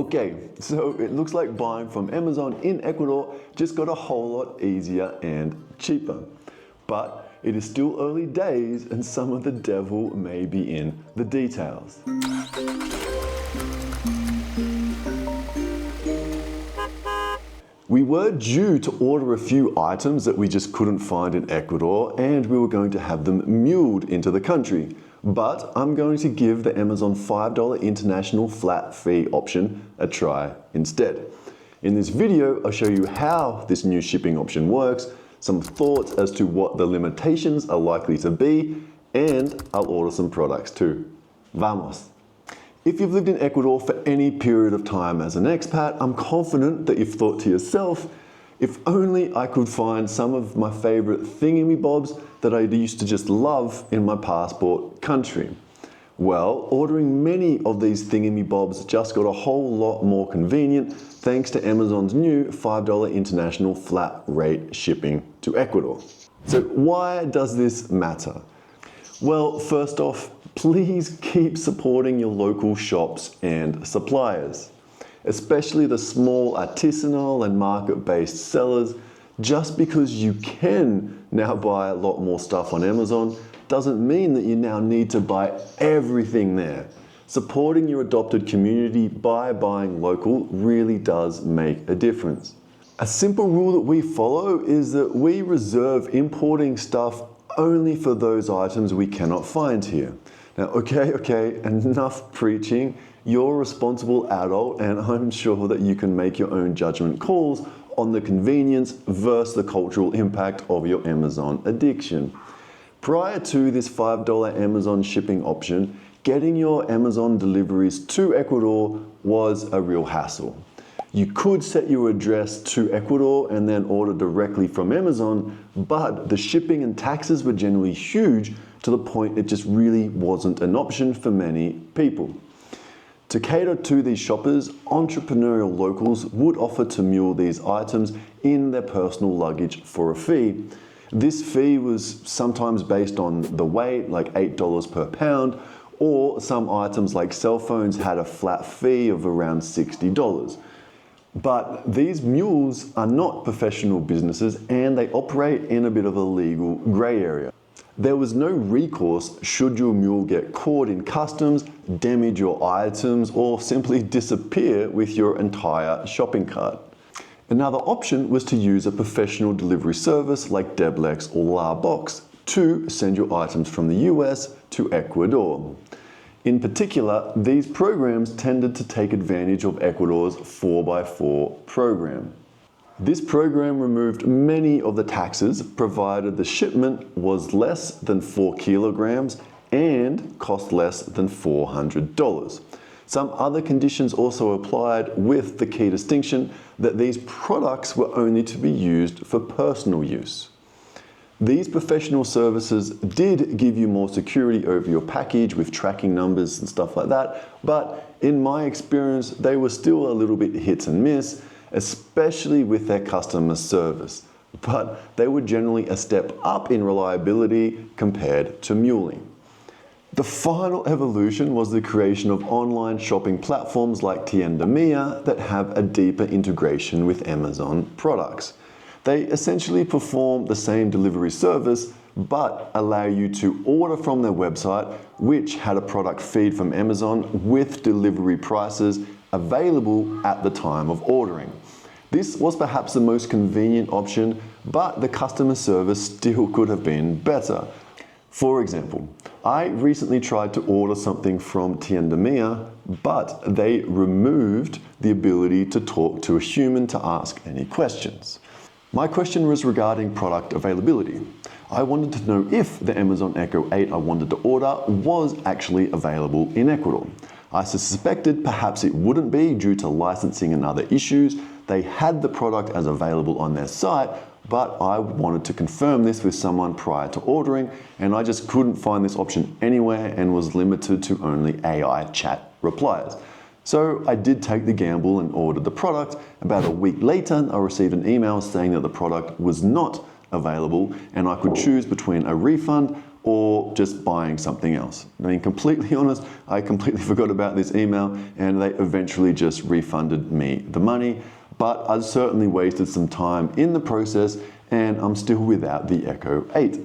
Okay, so it looks like buying from Amazon in Ecuador just got a whole lot easier and cheaper. But it is still early days and some of the devil may be in the details. We were due to order a few items that we just couldn't find in Ecuador, and we were going to have them muled into the country. But I'm going to give the Amazon $5 international flat fee option a try instead. In this video, I'll show you how this new shipping option works, some thoughts as to what the limitations are likely to be, and I'll order some products too. Vamos! If you've lived in Ecuador for any period of time as an expat, I'm confident that you've thought to yourself, if only I could find some of my favorite thingamybobs that I used to just love in my passport country. Well, ordering many of these thingamybobs just got a whole lot more convenient thanks to Amazon's new $5 international flat rate shipping to Ecuador. So why does this matter? Well, first off, please keep supporting your local shops and suppliers, especially the small artisanal and market-based sellers. Just because you can now buy a lot more stuff on Amazon doesn't mean that you now need to buy everything there. Supporting your adopted community by buying local really does make a difference. A simple rule that we follow is that we reserve importing stuff only for those items we cannot find here. Now, okay, enough preaching. You're a responsible adult, and I'm sure that you can make your own judgment calls on the convenience versus the cultural impact of your Amazon addiction. Prior to this $5 Amazon shipping option, getting your Amazon deliveries to Ecuador was a real hassle. You could set your address to Ecuador and then order directly from Amazon, but the shipping and taxes were generally huge to the point it just really wasn't an option for many people. To cater to these shoppers, entrepreneurial locals would offer to mule these items in their personal luggage for a fee. This fee was sometimes based on the weight, like $8 per pound, or some items like cell phones had a flat fee of around $60. But these mules are not professional businesses and they operate in a bit of a legal grey area. There was no recourse should your mule get caught in customs, damage your items, or simply disappear with your entire shopping cart. Another option was to use a professional delivery service like Deblex or Larbox to send your items from the US to Ecuador. In particular, these programs tended to take advantage of Ecuador's 4x4 program. This program removed many of the taxes provided the shipment was less than 4 kilograms and cost less than $400. Some other conditions also applied, with the key distinction that these products were only to be used for personal use. These professional services did give you more security over your package with tracking numbers and stuff like that, but in my experience, they were still a little bit hit and miss, especially with their customer service. But they were generally a step up in reliability compared to muling. The final evolution was the creation of online shopping platforms like Tienda Mia that have a deeper integration with Amazon products. They essentially perform the same delivery service, but allow you to order from their website, which had a product feed from Amazon with delivery prices available at the time of ordering. This was perhaps the most convenient option, but the customer service still could have been better. For example, I recently tried to order something from Tienda Mia, but they removed the ability to talk to a human to ask any questions. My question was regarding product availability. I wanted to know if the Amazon Echo 8 I wanted to order was actually available in Ecuador. I suspected perhaps it wouldn't be due to licensing and other issues. They had the product as available on their site, but I wanted to confirm this with someone prior to ordering, and I just couldn't find this option anywhere and was limited to only AI chat replies. So I did take the gamble and ordered the product. About a week later, I received an email saying that the product was not available and I could choose between a refund or just buying something else. Being completely honest, I completely forgot about this email and they eventually just refunded me the money, but I certainly wasted some time in the process and I'm still without the Echo 8.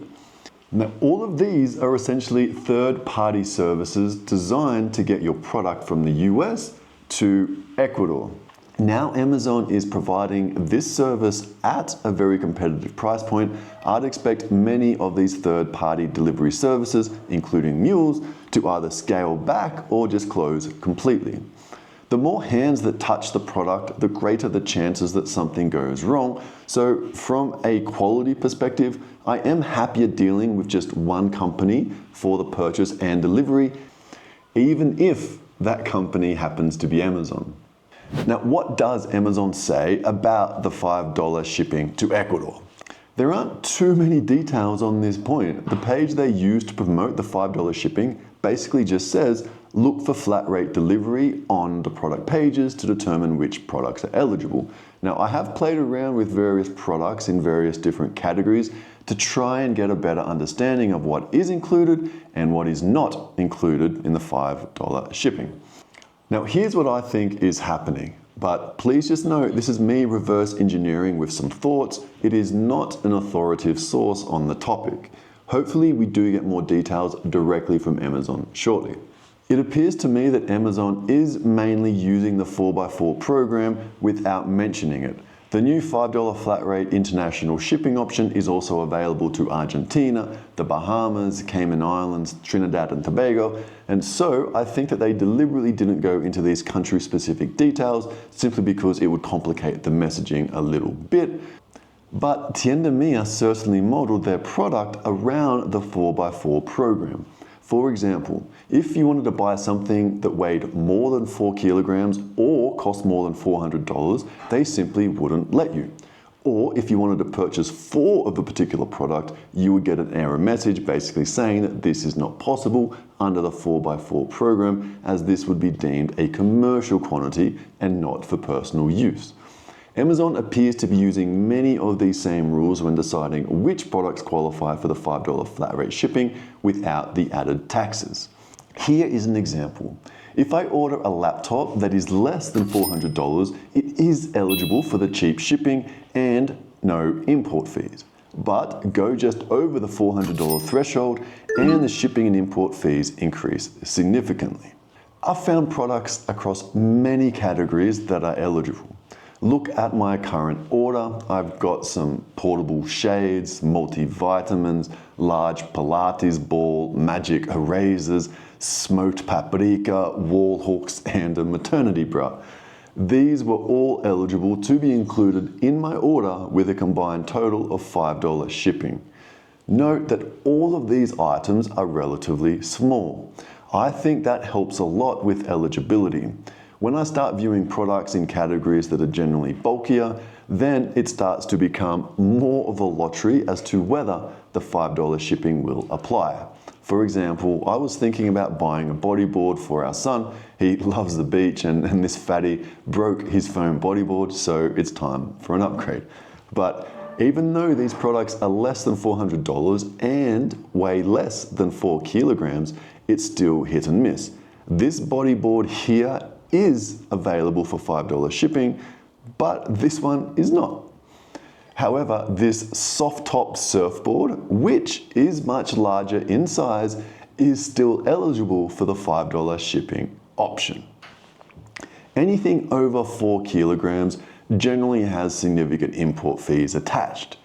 Now, all of these are essentially third-party services designed to get your product from the US to Ecuador. Now Amazon is providing this service at a very competitive price point. I'd expect many of these third-party delivery services, including mules, to either scale back or just close completely. The more hands that touch the product, the greater the chances that something goes wrong. So from a quality perspective, I am happier dealing with just one company for the purchase and delivery, even if that company happens to be Amazon. Now, what does Amazon say about the $5 shipping to Ecuador? There aren't too many details on this point. The page they use to promote the $5 shipping basically just says, look for flat rate delivery on the product pages to determine which products are eligible. Now, I have played around with various products in various different categories to try and get a better understanding of what is included and what is not included in the $5 shipping. Now, here's what I think is happening, but please just note this is me reverse engineering with some thoughts. It is not an authoritative source on the topic. Hopefully, we do get more details directly from Amazon shortly. It appears to me that Amazon is mainly using the 4x4 program without mentioning it. The new $5 flat rate international shipping option is also available to Argentina, the Bahamas, Cayman Islands, Trinidad and Tobago, and so I think that they deliberately didn't go into these country-specific details simply because it would complicate the messaging a little bit. But Tienda Mia certainly modeled their product around the 4x4 program. For example, if you wanted to buy something that weighed more than 4 kilograms or cost more than $400, they simply wouldn't let you. Or if you wanted to purchase 4 of a particular product, you would get an error message basically saying that this is not possible under the 4x4 program, as this would be deemed a commercial quantity and not for personal use. Amazon appears to be using many of these same rules when deciding which products qualify for the $5 flat rate shipping without the added taxes. Here is an example. If I order a laptop that is less than $400, it is eligible for the cheap shipping and no import fees. But go just over the $400 threshold and the shipping and import fees increase significantly. I've found products across many categories that are eligible. Look at my current order. I've got some portable shades, multivitamins, large Pilates ball, magic erasers, smoked paprika, wall hooks, and a maternity bra. These were all eligible to be included in my order with a combined total of $5 shipping. Note that all of these items are relatively small. I think that helps a lot with eligibility. When I start viewing products in categories that are generally bulkier, then it starts to become more of a lottery as to whether the $5 shipping will apply. For example, I was thinking about buying a bodyboard for our son. He loves the beach and this fatty broke his foam bodyboard, so it's time for an upgrade. But even though these products are less than $400 and weigh less than 4 kilograms, it's still hit and miss. This bodyboard here is available for $5 shipping, but this one is not. However, this soft top surfboard, which is much larger in size, is still eligible for the $5 shipping option. Anything over 4 kilograms generally has significant import fees attached.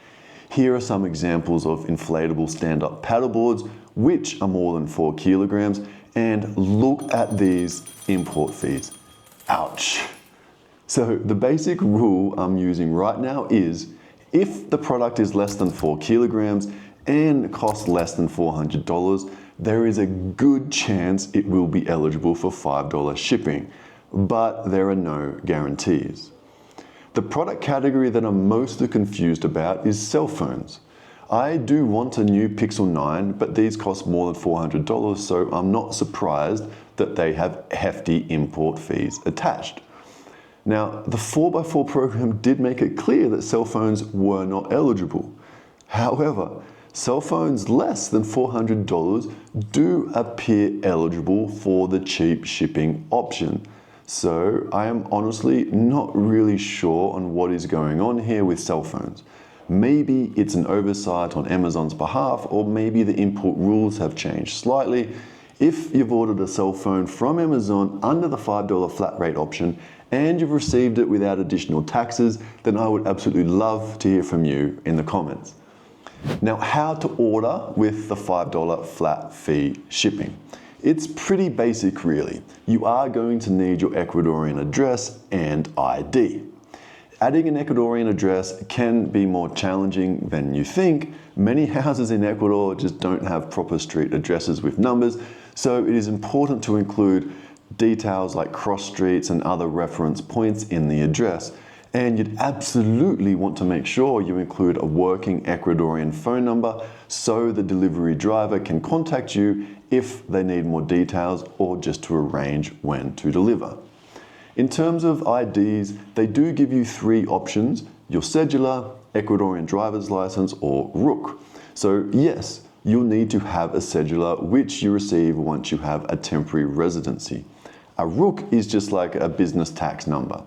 Here are some examples of inflatable stand-up paddleboards, which are more than 4 kilograms, and look at these import fees. Ouch. So the basic rule I'm using right now is if the product is less than 4 kilograms and costs less than $400, there is a good chance it will be eligible for $5 shipping, but there are no guarantees. The product category that I'm mostly confused about is cell phones. I do want a new Pixel 9, but these cost more than $400, so I'm not surprised that they have hefty import fees attached. Now, the 4x4 program did make it clear that cell phones were not eligible. However, cell phones less than $400 do appear eligible for the cheap shipping option. So I am honestly not really sure on what is going on here with cell phones. Maybe it's an oversight on Amazon's behalf, or maybe the import rules have changed slightly. If you've ordered a cell phone from Amazon under the $5 flat rate option and you've received it without additional taxes, then I would absolutely love to hear from you in the comments. Now, how to order with the $5 flat fee shipping. It's pretty basic really. You are going to need your Ecuadorian address and ID. Adding an Ecuadorian address can be more challenging than you think. Many houses in Ecuador just don't have proper street addresses with numbers, so it is important to include details like cross streets and other reference points in the address. And you'd absolutely want to make sure you include a working Ecuadorian phone number so the delivery driver can contact you if they need more details or just to arrange when to deliver. In terms of IDs, they do give you 3 options: your cedula, Ecuadorian driver's license, or RUC. So yes, you'll need to have a cedula which you receive once you have a temporary residency. A RUC is just like a business tax number.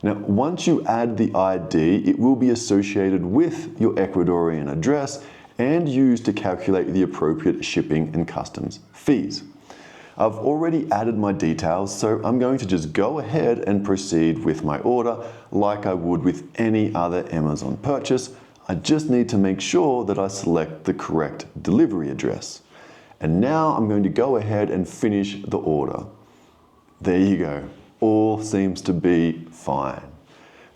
Now, once you add the ID, it will be associated with your Ecuadorian address and used to calculate the appropriate shipping and customs fees. I've already added my details, so I'm going to just go ahead and proceed with my order like I would with any other Amazon purchase. I just need to make sure that I select the correct delivery address. And now I'm going to go ahead and finish the order. There you go. All seems to be fine.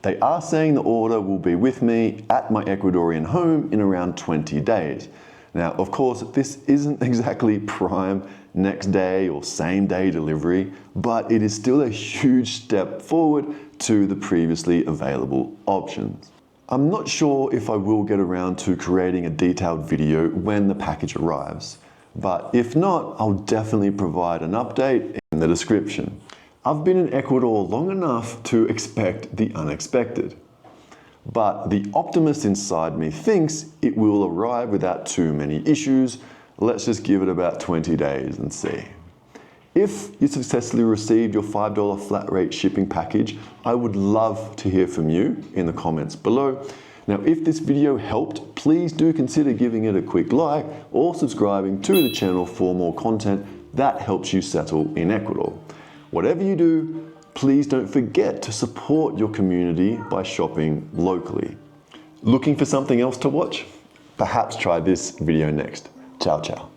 They are saying the order will be with me at my Ecuadorian home in around 20 days. Now, of course, this isn't exactly prime next day or same day delivery, but it is still a huge step forward to the previously available options. I'm not sure if I will get around to creating a detailed video when the package arrives, but if not, I'll definitely provide an update in the description. I've been in Ecuador long enough to expect the unexpected, but the optimist inside me thinks it will arrive without too many issues. Let's just give it about 20 days and see. If you successfully received your $5 flat rate shipping package, I would love to hear from you in the comments below. Now, if this video helped, please do consider giving it a quick like or subscribing to the channel for more content that helps you settle in Ecuador. Whatever you do, please don't forget to support your community by shopping locally. Looking for something else to watch? Perhaps try this video next. Ciao, ciao.